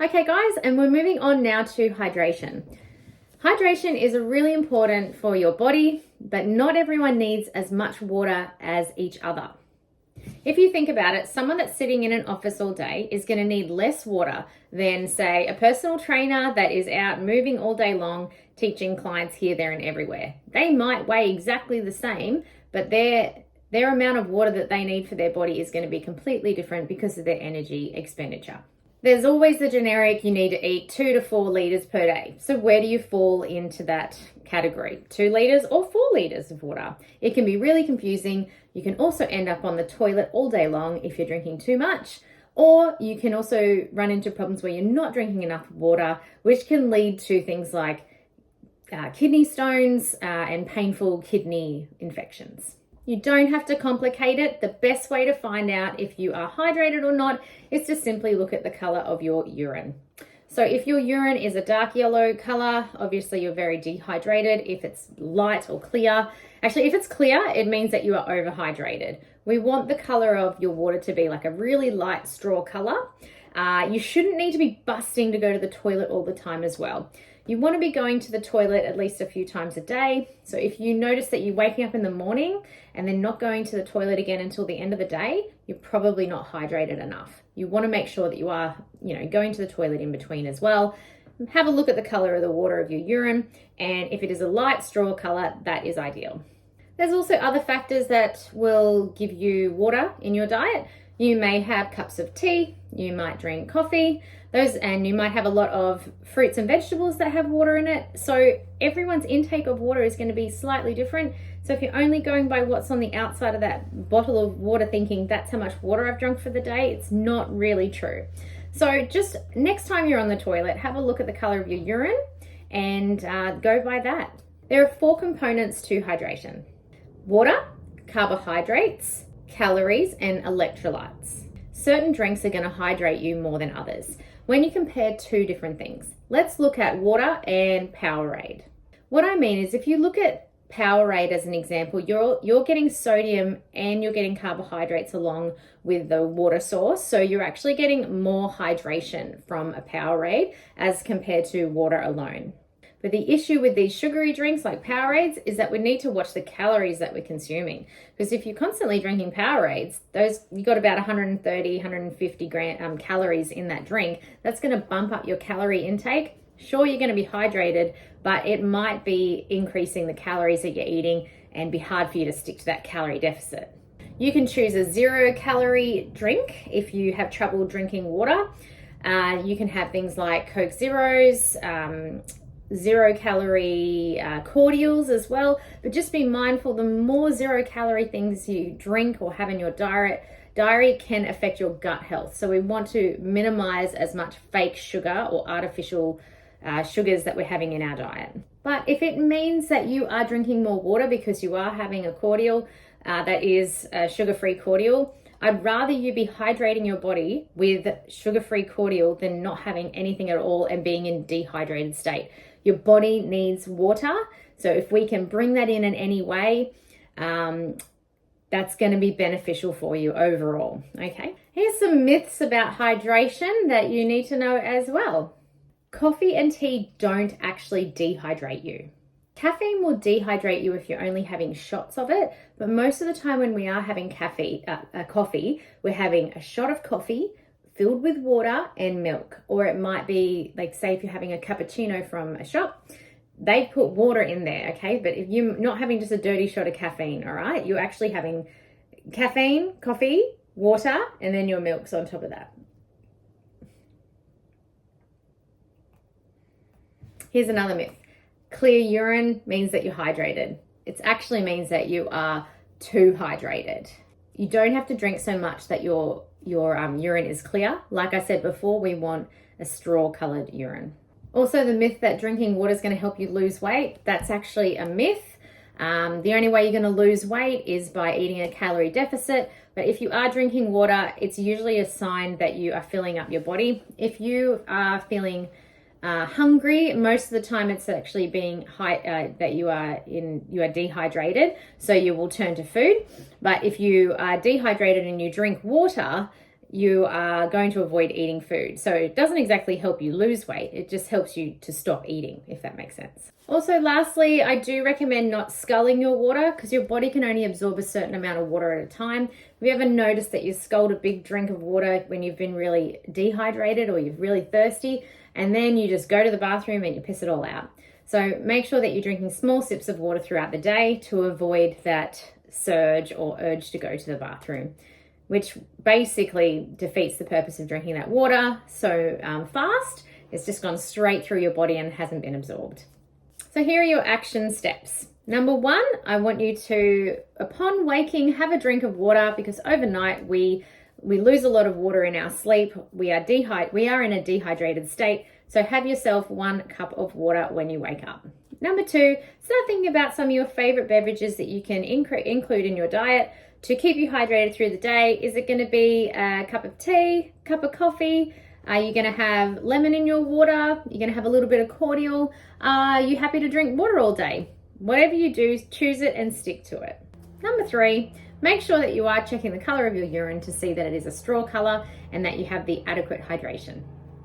Okay guys, and we're moving on now to hydration. Hydration is really important for your body, but not everyone needs as much water as each other. If you think about it, someone that's sitting in an office all day is going to need less water than, say, a personal trainer that is out moving all day long, teaching clients here, there, and everywhere. They might weigh exactly the same, but their amount of water that they need for their body is going to be completely different because of their energy expenditure. There's always the generic, you need to eat 2 to 4 liters per day. So where do you fall into that category? 2 liters or 4 liters of water? It can be really confusing. You can also end up on the toilet all day long if you're drinking too much, or you can also run into problems where you're not drinking enough water, which can lead to things like kidney stones and painful kidney infections. You don't have to complicate it. The best way to find out if you are hydrated or not is to simply look at the color of your urine. So if your urine is a dark yellow color, obviously you're very dehydrated. If it's light or clear, actually if it's clear, it means that you are overhydrated. We want the color of your water to be like a really light straw color. You shouldn't need to be busting to go to the toilet all the time as well. You want to be going to the toilet at least a few times a day. So if you notice that you're waking up in the morning and then not going to the toilet again until the end of the day, you're probably not hydrated enough. You want to make sure that you are, going to the toilet in between as well. Have a look at the color of the water of your urine, and if it is a light straw color, that is ideal. There's also other factors that will give you water in your diet. You may have cups of tea, you might drink coffee, and you might have a lot of fruits and vegetables that have water in it. So everyone's intake of water is going to be slightly different. So if you're only going by what's on the outside of that bottle of water thinking that's how much water I've drunk for the day, it's not really true. So just next time you're on the toilet, have a look at the color of your urine and go by that. There are 4 components to hydration: water, carbohydrates, calories, and electrolytes. Certain drinks are going to hydrate you more than others. When you compare 2 different things, let's look at water and Powerade. What I mean is if you look at Powerade as an example, you're getting sodium and you're getting carbohydrates along with the water source. So you're actually getting more hydration from a Powerade as compared to water alone. But the issue with these sugary drinks like Powerades is that we need to watch the calories that we're consuming. Because if you're constantly drinking Powerades, you got about 130, 150 calories in that drink. That's going to bump up your calorie intake. Sure, you're going to be hydrated, but it might be increasing the calories that you're eating and be hard for you to stick to that calorie deficit. You can choose a 0-calorie drink if you have trouble drinking water. You can have things like Coke Zeros, 0-calorie cordials as well, but just be mindful, the more 0-calorie things you drink or have in your diary can affect your gut health. So we want to minimize as much fake sugar or artificial sugars that we're having in our diet. But if it means that you are drinking more water because you are having a cordial that is a sugar-free cordial, I'd rather you be hydrating your body with sugar-free cordial than not having anything at all and being in dehydrated state. Your body needs water. So if we can bring that in any way, that's going to be beneficial for you overall. Okay. Here's some myths about hydration that you need to know as well. Coffee and tea don't actually dehydrate you. Caffeine will dehydrate you if you're only having shots of it, but most of the time when we are having coffee, we're having a shot of coffee filled with water and milk. Or it might be, like, say if you're having a cappuccino from a shop, they put water in there, okay? But if you're not having just a dirty shot of caffeine, all right? You're actually having caffeine, coffee, water, and then your milk's on top of that. Here's another myth. Clear urine means that you're hydrated. It actually means that you are too hydrated. You don't have to drink so much that your urine is clear. Like I said before, we want a straw-colored urine. Also, the myth that drinking water is going to help you lose weight, that's actually a myth. The only way you're going to lose weight is by eating a calorie deficit. But if you are drinking water, it's usually a sign that you are filling up your body. If you are feeling hungry, most of the time it's actually being that you are dehydrated, so you will turn to food. But if you are dehydrated and you drink water, you are going to avoid eating food. So it doesn't exactly help you lose weight. It just helps you to stop eating, if that makes sense. Also, lastly, I do recommend not sculling your water because your body can only absorb a certain amount of water at a time. Have you ever noticed that you sculled a big drink of water when you've been really dehydrated or you're really thirsty, and then you just go to the bathroom and you piss it all out? So make sure that you're drinking small sips of water throughout the day to avoid that surge or urge to go to the bathroom, which basically defeats the purpose of drinking that water so fast. It's just gone straight through your body and hasn't been absorbed. So here are your action steps. Number 1, I want you to, upon waking, have a drink of water, because overnight we lose a lot of water in our sleep. We are in a dehydrated state. So have yourself 1 cup of water when you wake up. Number 2, start thinking about some of your favorite beverages that you can include in your diet to keep you hydrated through the day. Is it going to be a cup of tea, cup of coffee? Are you going to have lemon in your water? You're going to have a little bit of cordial? Are you happy to drink water all day? Whatever you do, choose it and stick to it. Number 3, make sure that you are checking the color of your urine to see that it is a straw color and that you have the adequate hydration.